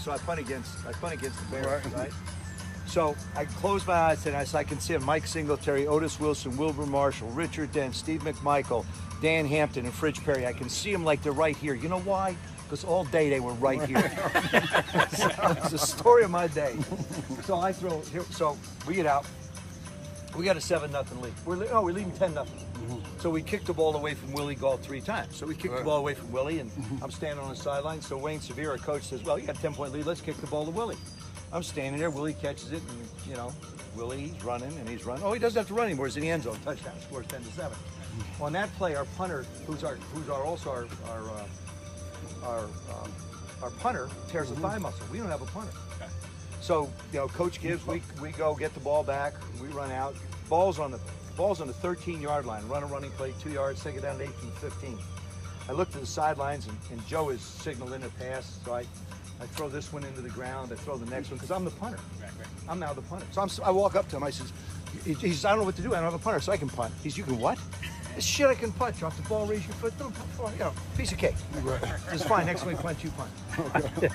so I punt against the Bears, right? So I close my eyes and I can see Mike Singletary, Otis Wilson, Wilbur Marshall, Richard Dent, Steve McMichael, Dan Hampton, and Fridge Perry. I can see them like they're right here. You know why? Because all day they were right here. It's the story of my day. So I throw here. So we get out. We got a 7-0 lead. We're leading 10-0. So we kicked the ball away from Willie Gault 3 times. So we kicked the ball away from Willie, and I'm standing on the sideline. So Wayne Severe, our coach, says, "Well, you got a 10-point lead. Let's kick the ball to Willie." I'm standing there. Willie catches it, and Willie's running and he's running. Oh, he doesn't have to run anymore. He's in the end zone. Touchdown. Scores 10-7. On that play, our punter, who's also our punter, tears a thigh muscle. We don't have a punter. So Coach gives. We go get the ball back. We run out. Ball's on the 13-yard line. Run a running play, 2 yards. Take it down to 18-15. I look to the sidelines, and Joe is signaling a pass. So I throw this one into the ground. I throw the next one because I'm the punter. Right. I'm now the punter. So I walk up to him. I says, he says, "I don't know what to do. I don't have a punter, so I can punt." He says, "You can what?" This shit I can punt. Drop the ball, raise your foot, piece of cake. Right. It's fine. Next week, punt, you punt. Okay.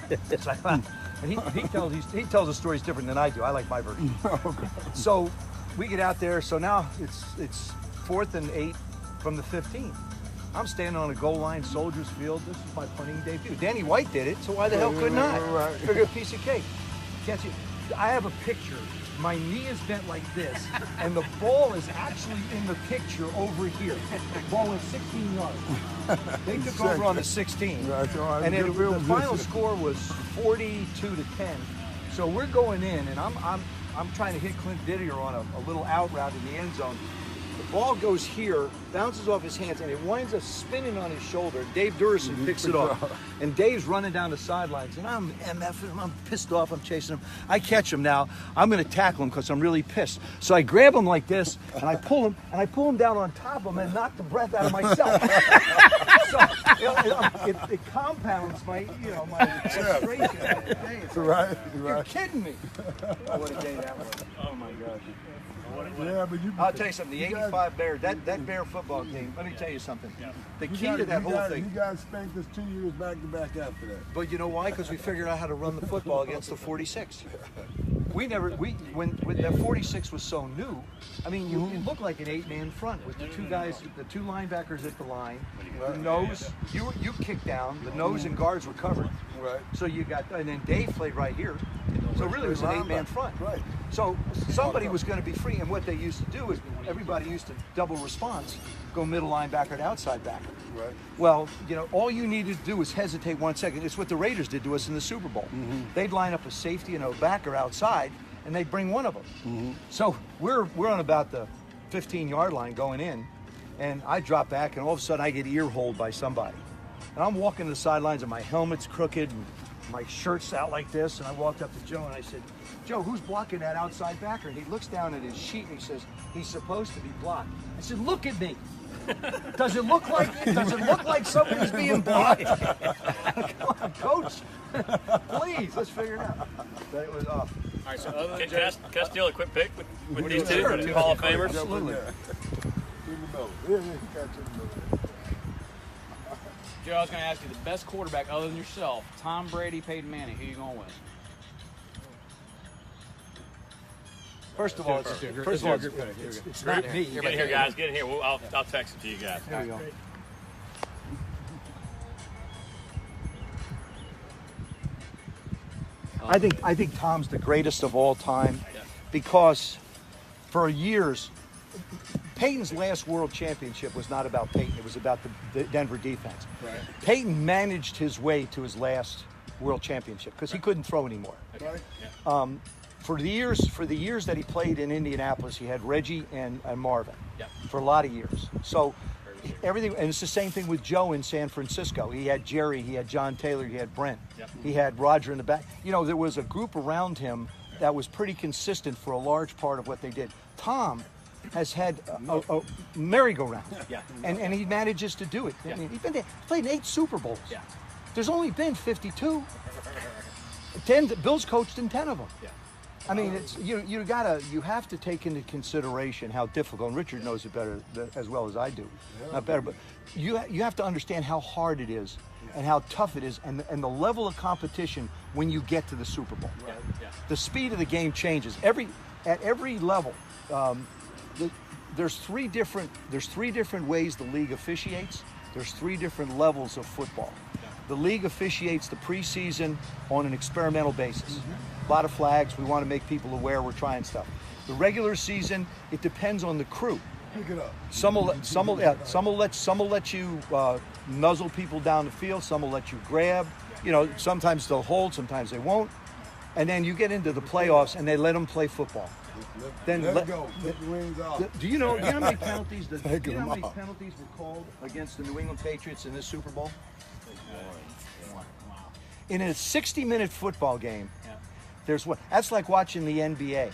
And he tells the stories different than I do. I like my version. Okay. So we get out there. So now it's 4th and 8 from the 15. I'm standing on a goal line, Soldiers Field. This is my punting debut. Danny White did it, so why the hell couldn't I? Right. Figure a piece of cake. Catch it. I have a picture. My knee is bent like this, and the ball is actually in the picture over here. The ball is 16 yards. They took over on the 16, and the final score was 42-10. So we're going in, and I'm trying to hit Clint Didier on a little out route in the end zone. The ball goes here, bounces off his hands, and it winds up spinning on his shoulder. Dave Durison picks it off. And Dave's running down the sidelines, and I'm pissed off. I'm chasing him. I catch him now. I'm going to tackle him because I'm really pissed. So I grab him like this, and I pull him down on top of him and knock the breath out of myself. So it compounds my frustration. Right. You're kidding me. Oh, what a day that was. Oh, my gosh. Yeah, but I'll tell you something. The '85 Bears, that Bear football game. Let me tell you something. The key to that whole thing. You guys spanked us 2 years back to back after that. But you know why? Because we figured out how to run the football against the 46. When that 46 was so new. I mean, it looked like an 8-man front with the two guys, the two linebackers at the line, the nose. You kicked down. The nose and guards were covered. Right. So you got, and then Dave played right here. So really, it was an 8-man front. Right. So somebody was going to be free, and what they used to do is everybody used to double response, go middle linebacker to outside backer. Right. Well, all you needed to do was hesitate 1 second. It's what the Raiders did to us in the Super Bowl. They'd line up a safety and a backer outside, and they'd bring one of them. So we're on about the 15-yard line going in, and I drop back, and all of a sudden I get ear-holed by somebody. And I'm walking to the sidelines, and my helmet's crooked, and my shirt's out like this, and I walked up to Joe, and I said, "Joe, who's blocking that outside backer?" And he looks down at his sheet, and he says, "He's supposed to be blocked." I said, "Look at me. Does it look like somebody's being blocked?" Come on, Coach. Please, let's figure it out. But it was off. All right, so other than can I steal a quick pick with these two Hall of Famers? Absolutely. In the middle. Yeah, catch in the middle. Joe, I was going to ask you, the best quarterback other than yourself, Tom Brady, Peyton Manning, who are you going with? First of all, it's not me. Get in here, guys. Get in here. I'll text it to you guys. There we go. I think Tom's the greatest of all time because for years, Peyton's last world championship was not about Peyton. It was about the Denver defense. Right. Peyton managed his way to his last world championship because he couldn't throw anymore. Right. For the years that he played in Indianapolis, he had Reggie and Marvin for a lot of years. So everything, and it's the same thing with Joe in San Francisco. He had Jerry, he had John Taylor, he had Brent, he had Roger in the back. There was a group around him that was pretty consistent for a large part of what they did. Tom has had a merry-go-round, and he manages to do it. I mean, he's played in 8 Super Bowls. There's only been 52. Bill's coached in 10 of them. I mean, it's you have to take into consideration how difficult. And Richard knows it better as well as I do, not better, but you have to understand how hard it is and how tough it is, and the level of competition when you get to the Super Bowl. Yeah. The speed of the game changes at every level. There's three different ways the league officiates. There's 3 different levels of football. The league officiates the preseason on an experimental basis. A lot of flags. We want to make people aware we're trying stuff. The regular season, it depends on the crew. Pick it up. Some will let you nuzzle people down the field. Some will let you grab. Sometimes they'll hold, sometimes they won't. And then you get into the playoffs, and they let them play football. Then let go. Take the wings off. Do you know how many penalties? Take them off. Penalties were called against the New England Patriots in this Super Bowl? In a 60-minute football game, there's what? That's like watching the NBA.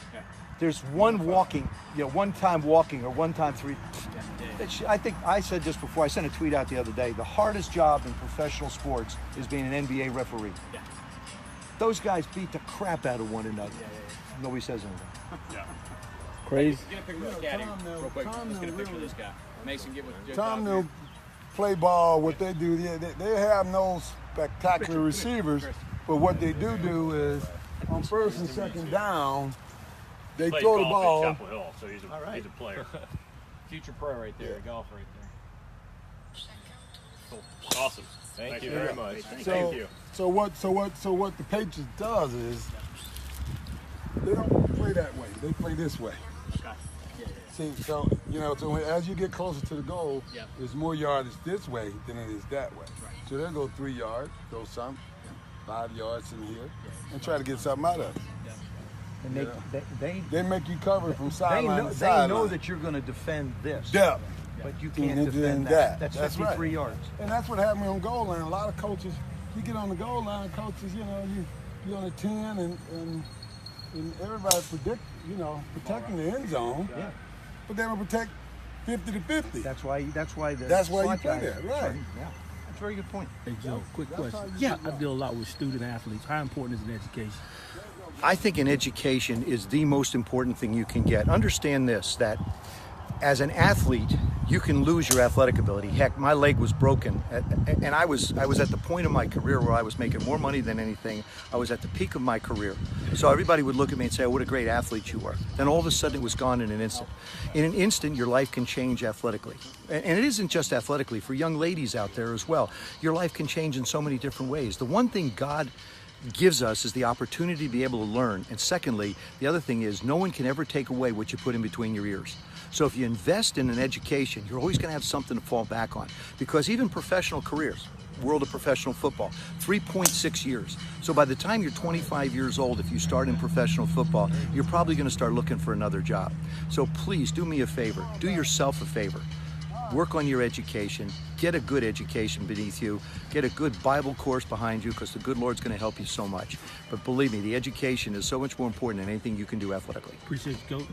There's one time walking or one time three. I think I said just before, I sent a tweet out the other day, the hardest job in professional sports is being an NBA referee. Those guys beat the crap out of one another. Nobody says anything. Crazy. Get a picture of this cat here, real quick. Let's get a picture of this guy. Mason, get with Joe. Tom knew play ball, what they do, they have no spectacular receivers, but what they do is on first and second down, they Plays throw the golf at ball. Chapel Hill, so he's a player. Future pro right there, golf right there. Cool. Awesome. Thank you very much. So, Thank you. So what the Patriots does is they don't play that way. They play this way. Okay. See, so as you get closer to the goal, there's more yardage this way than it is that way. So they'll go 3 yards, go some, 5 yards in here, and try to get something out of it. And they make you cover from sideline to they sideline. know that you're going to defend this. Depth. But you can't And defend that. that. That's 53 right. yards. And that's what happened on goal line. A lot of coaches, you get on the goal line, coaches, you're on a 10 and everybody protecting the end zone. Yeah. But they will protect 50 to 50. That's why you play there, right? Yeah. That's a very good point. Hey Joe, quick question. Yeah. I deal a lot with student athletes. How important is an education? I think an education is the most important thing you can get. Understand this, that as an athlete, you can lose your athletic ability. Heck, my leg was broken, and I was at the point of my career where I was making more money than anything. I was at the peak of my career. So everybody would look at me and say, oh, what a great athlete you are. Then all of a sudden it was gone in an instant. In an instant, your life can change athletically. And it isn't just athletically, for young ladies out there as well. Your life can change in so many different ways. The one thing God gives us is the opportunity to be able to learn. And secondly, the other thing is no one can ever take away what you put in between your ears. So if you invest in an education, you're always going to have something to fall back on. Because even professional careers, world of professional football, 3.6 years. So by the time you're 25 years old, if you start in professional football, you're probably going to start looking for another job. So please do me a favor, do yourself a favor. Work on your education, get a good education beneath you, get a good Bible course behind you, because the good Lord's going to help you so much. But believe me, the education is so much more important than anything you can do athletically. Appreciate you, Coach.